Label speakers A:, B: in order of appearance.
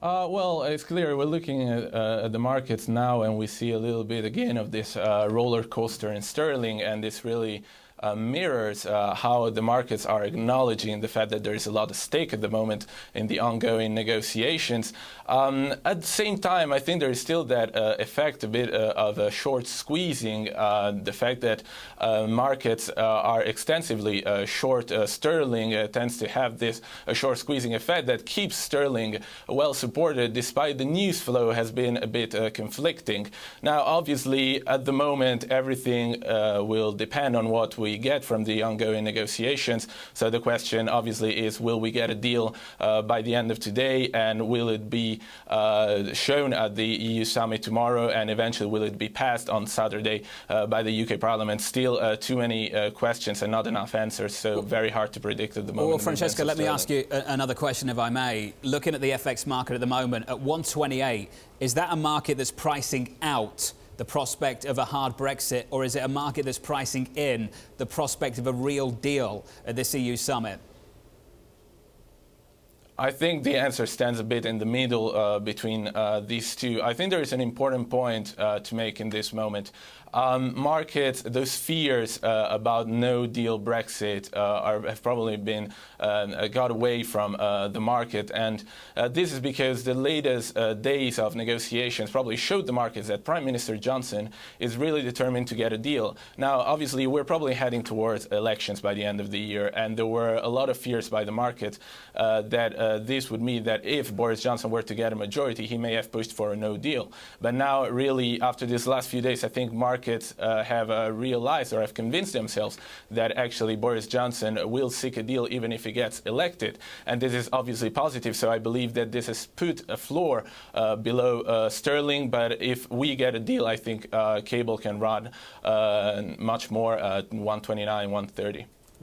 A: Well, it's clear we're looking at the markets now, and we see a little bit again of this roller coaster in sterling, and this really mirrors how the markets are acknowledging the fact that there is a lot at stake at the moment in the ongoing negotiations. At the same time, I think there is still that effect a bit of a short squeezing, the fact that markets are extensively short sterling tends to have this short squeezing effect that keeps sterling well supported, despite the news flow has been a bit conflicting. Now, obviously, at the moment, everything will depend on what we get from the ongoing negotiations. So the question obviously is, will we get a deal by the end of today, and will it be shown at the EU summit tomorrow, and eventually will it be passed on Saturday by the UK Parliament? Still too many questions and not enough answers, so very hard to predict at the moment.
B: Well, Francesco, let me ask you another question, if I may. Looking at the FX market at the moment at 128, is that a market that's pricing out the prospect of a hard Brexit, or is it a market that's pricing in the prospect of a real deal at this EU summit?
A: I think the answer stands a bit in the middle between these two. I think there is an important point to make in this moment. Markets, those fears about no-deal Brexit have probably been got away from the market, and this is because the latest days of negotiations probably showed the markets that Prime Minister Johnson is really determined to get a deal. Now, obviously, we're probably heading towards elections by the end of the year, and there were a lot of fears by the market that this would mean that if Boris Johnson were to get a majority, he may have pushed for a no-deal. But now, really, after these last few days, I think markets have realized or have convinced themselves that actually Boris Johnson will seek a deal even if he gets elected. And this is obviously positive, so I believe that this has put a floor below sterling. But if we get a deal, I think cable can run much more at 129, 130.